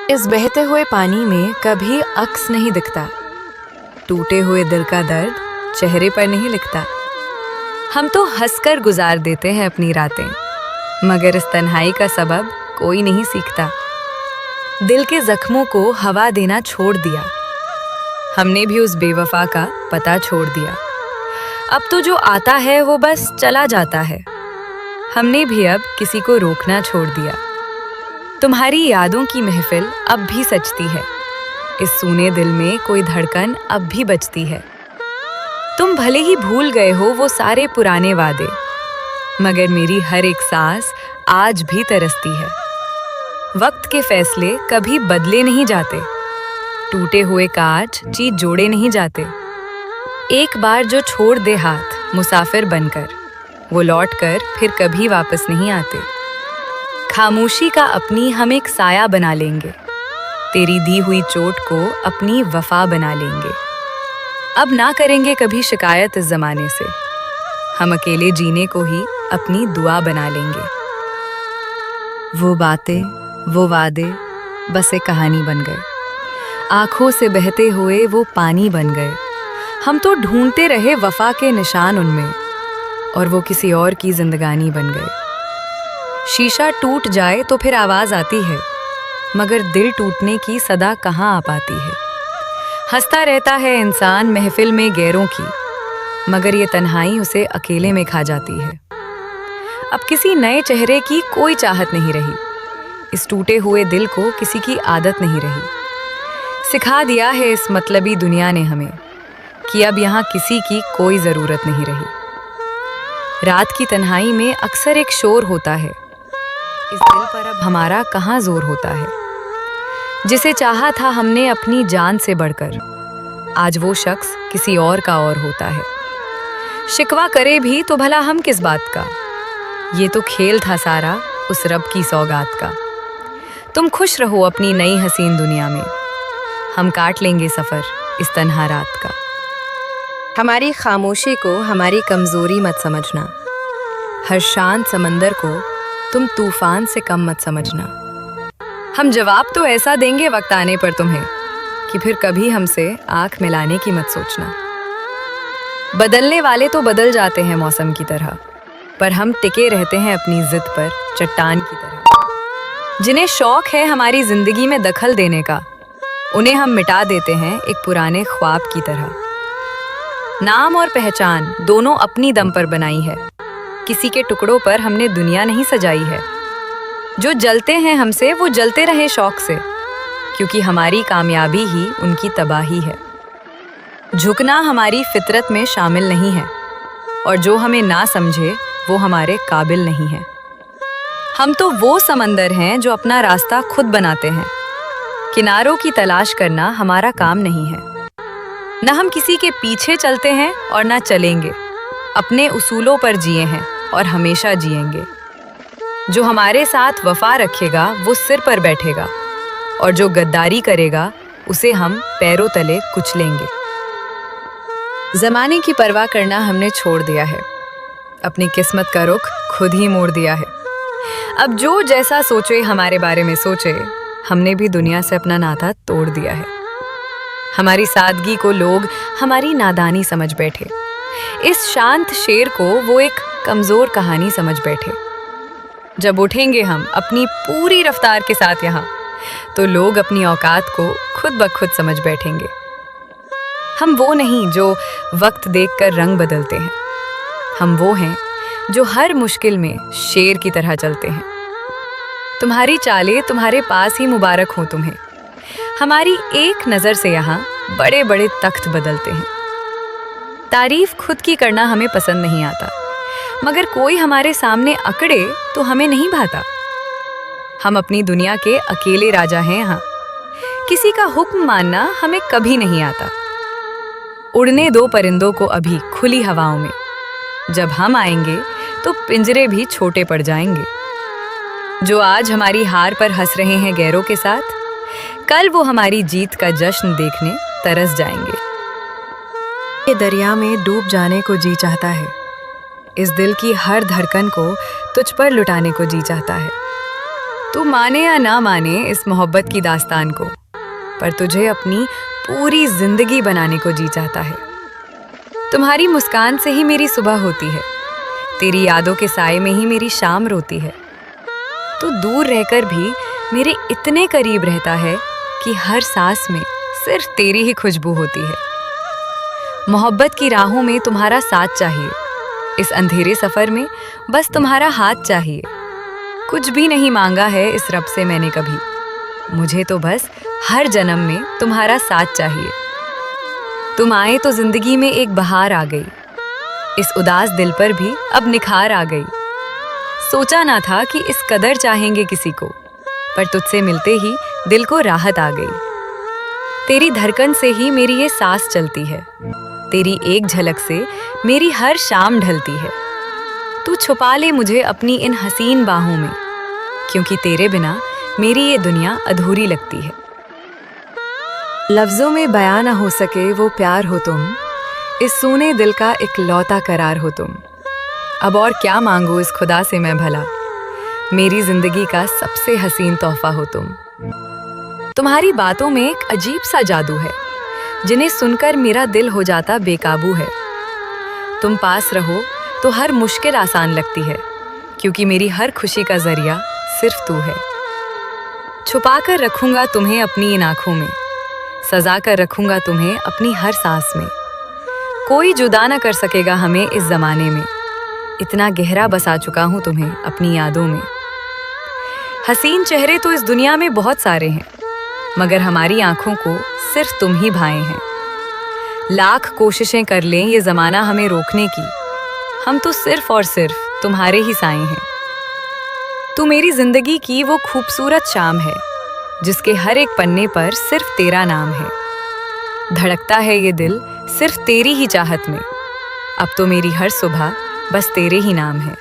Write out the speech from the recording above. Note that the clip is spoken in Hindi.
इस बहते हुए पानी में कभी अक्स नहीं दिखता, टूटे हुए दिल का दर्द चेहरे पर नहीं लिखता। हम तो हंसकर गुजार देते हैं अपनी रातें, मगर इस तन्हाई का सबब कोई नहीं सीखता। दिल के जख्मों को हवा देना छोड़ दिया, हमने भी उस बेवफा का पता छोड़ दिया। अब तो जो आता है वो बस चला जाता है, हमने भी अब किसी को रोकना छोड़ दिया। तुम्हारी यादों की महफिल अब भी सजती है, इस सूने दिल में कोई धड़कन अब भी बजती है। तुम भले ही भूल गए हो वो सारे पुराने वादे, मगर मेरी हर एक सांस आज भी तरसती है। वक्त के फैसले कभी बदले नहीं जाते, टूटे हुए कांच चीज जोड़े नहीं जाते। एक बार जो छोड़ दे हाथ मुसाफिर बनकर, वो लौटकर फिर कभी वापस नहीं आते। खामोशी का अपनी हम एक साया बना लेंगे, तेरी दी हुई चोट को अपनी वफा बना लेंगे। अब ना करेंगे कभी शिकायत इस जमाने से, हम अकेले जीने को ही अपनी दुआ बना लेंगे। वो बातें, वो वादे बस एक कहानी बन गए, आंखों से बहते हुए वो पानी बन गए। हम तो ढूंढते रहे वफा के निशान उनमें, और वो किसी और की जिंदगानी बन गए। शीशा टूट जाए तो फिर आवाज आती है, मगर दिल टूटने की सदा कहाँ आ पाती है। हंसता रहता है इंसान महफिल में गैरों की, मगर ये तन्हाई उसे अकेले में खा जाती है। अब किसी नए चेहरे की कोई चाहत नहीं रही, इस टूटे हुए दिल को किसी की आदत नहीं रही। सिखा दिया है इस मतलबी दुनिया ने हमें कि अब यहाँ किसी की कोई ज़रूरत नहीं रही। रात की तन्हाई में अक्सर एक शोर होता है, इस दिल पर अब हमारा कहाँ जोर होता है। जिसे चाहा था हमने अपनी जान से बढ़कर, आज वो शख्स किसी और का और होता है। शिकवा करे भी तो भला हम किस बात का, ये तो खेल था सारा उस रब की सौगात का। तुम खुश रहो अपनी नई हसीन दुनिया में, हम काट लेंगे सफ़र इस तन्हा रात का। हमारी खामोशी को हमारी कमज़ोरी मत समझना, हर शांत समंदर को तुम तूफान से कम मत समझना। हम जवाब तो ऐसा देंगे वक्त आने पर तुम्हें कि फिर कभी हमसे आंख मिलाने की मत सोचना। बदलने वाले तो बदल जाते हैं मौसम की तरह, पर हम टिके रहते हैं अपनी जिद पर चट्टान की तरह। जिन्हें शौक है हमारी जिंदगी में दखल देने का, उन्हें हम मिटा देते हैं एक पुराने ख्वाब की तरह। नाम और पहचान दोनों अपनी दम पर बनाई है, किसी के टुकड़ों पर हमने दुनिया नहीं सजाई है। जो जलते हैं हमसे वो जलते रहे शौक से, क्योंकि हमारी कामयाबी ही उनकी तबाही है। झुकना हमारी फितरत में शामिल नहीं है, और जो हमें ना समझे वो हमारे काबिल नहीं है। हम तो वो समंदर हैं जो अपना रास्ता खुद बनाते हैं, किनारों की तलाश करना हमारा काम नहीं है। न हम किसी के पीछे चलते हैं और ना चलेंगे, अपने उसूलों पर जिए हैं और हमेशा जिएंगे। जो हमारे साथ वफा रखेगा वो सिर पर बैठेगा, और जो गद्दारी करेगा उसे हम पैरों तले कुचलेंगे। जमाने की परवाह करना हमने छोड़ दिया है, अपनी किस्मत का रुख खुद ही मोड़ दिया है। अब जो जैसा सोचे हमारे बारे में सोचे, हमने भी दुनिया से अपना नाता तोड़ दिया है। हमारी सादगी को लोग हमारी नादानी समझ बैठे, इस शांत शेर को वो एक कमजोर कहानी समझ बैठे। जब उठेंगे हम अपनी पूरी रफ्तार के साथ यहाँ, तो लोग अपनी औकात को खुद ब खुद समझ बैठेंगे। हम वो नहीं जो वक्त देखकर रंग बदलते हैं, हम वो हैं जो हर मुश्किल में शेर की तरह चलते हैं। तुम्हारी चालें तुम्हारे पास ही मुबारक हो तुम्हें, हमारी एक नज़र से यहाँ बड़े बड़े तख्त बदलते हैं। तारीफ खुद की करना हमें पसंद नहीं आता, मगर कोई हमारे सामने अकड़े तो हमें नहीं भाता। हम अपनी दुनिया के अकेले राजा हैं यहाँ, किसी का हुक्म मानना हमें कभी नहीं आता। उड़ने दो परिंदों को अभी खुली हवाओं में, जब हम आएंगे तो पिंजरे भी छोटे पड़ जाएंगे। जो आज हमारी हार पर हंस रहे हैं गैरों के साथ, कल वो हमारी जीत का जश्न देखने तरस जाएंगे। ये दरिया में डूब जाने को जी चाहता है, इस दिल की हर धड़कन को तुझ पर लुटाने को जी चाहता है। तू माने या ना माने इस मोहब्बत की दास्तान को, पर तुझे अपनी पूरी जिंदगी बनाने को जी चाहता है। तुम्हारी मुस्कान से ही मेरी सुबह होती है, तेरी यादों के साए में ही मेरी शाम रोती है। तू दूर रहकर भी मेरे इतने करीब रहता है कि हर सांस में सिर्फ तेरी ही खुशबू होती है। मोहब्बत की राहों में तुम्हारा साथ चाहिए, इस अंधेरे सफर में बस तुम्हारा हाथ चाहिए। कुछ भी नहीं मांगा है इस रब से मैंने कभी, मुझे तो बस हर जन्म में तुम्हारा साथ चाहिए। तुम आए तो जिंदगी में एक बहार आ गई, इस उदास दिल पर भी अब निखार आ गई। सोचा ना था कि इस कदर चाहेंगे किसी को, पर तुझसे मिलते ही दिल को राहत आ गई। तेरी धड़कन से ही मेरी ये सांस चलती है, तेरी एक झलक से मेरी हर शाम ढलती है। तू छुपा ले मुझे अपनी इन हसीन बाहों में, क्योंकि तेरे बिना मेरी ये दुनिया अधूरी लगती है। लफ्जों में बयां ना हो सके वो प्यार हो तुम, इस सूने दिल का इकलौता करार हो तुम। अब और क्या मांगू इस खुदा से मैं भला, मेरी जिंदगी का सबसे हसीन तोहफा हो तुम। तुम्हारी बातों में एक अजीब सा जादू है, जिन्हें सुनकर मेरा दिल हो जाता बेकाबू है। तुम पास रहो तो हर मुश्किल आसान लगती है, क्योंकि मेरी हर खुशी का जरिया सिर्फ तू है। छुपा कर रखूंगा तुम्हें अपनी इन आंखों में, सजा कर रखूंगा तुम्हें अपनी हर सांस में। कोई जुदा न कर सकेगा हमें इस जमाने में, इतना गहरा बसा चुका हूं तुम्हें अपनी यादों में। हसीन चेहरे तो इस दुनिया में बहुत सारे हैं, मगर हमारी आंखों को सिर्फ तुम ही भाए हैं। लाख कोशिशें कर लें ये जमाना हमें रोकने की, हम तो सिर्फ और सिर्फ तुम्हारे ही साए हैं। तू मेरी जिंदगी की वो खूबसूरत शाम है, जिसके हर एक पन्ने पर सिर्फ तेरा नाम है। धड़कता है ये दिल सिर्फ तेरी ही चाहत में, अब तो मेरी हर सुबह बस तेरे ही नाम है।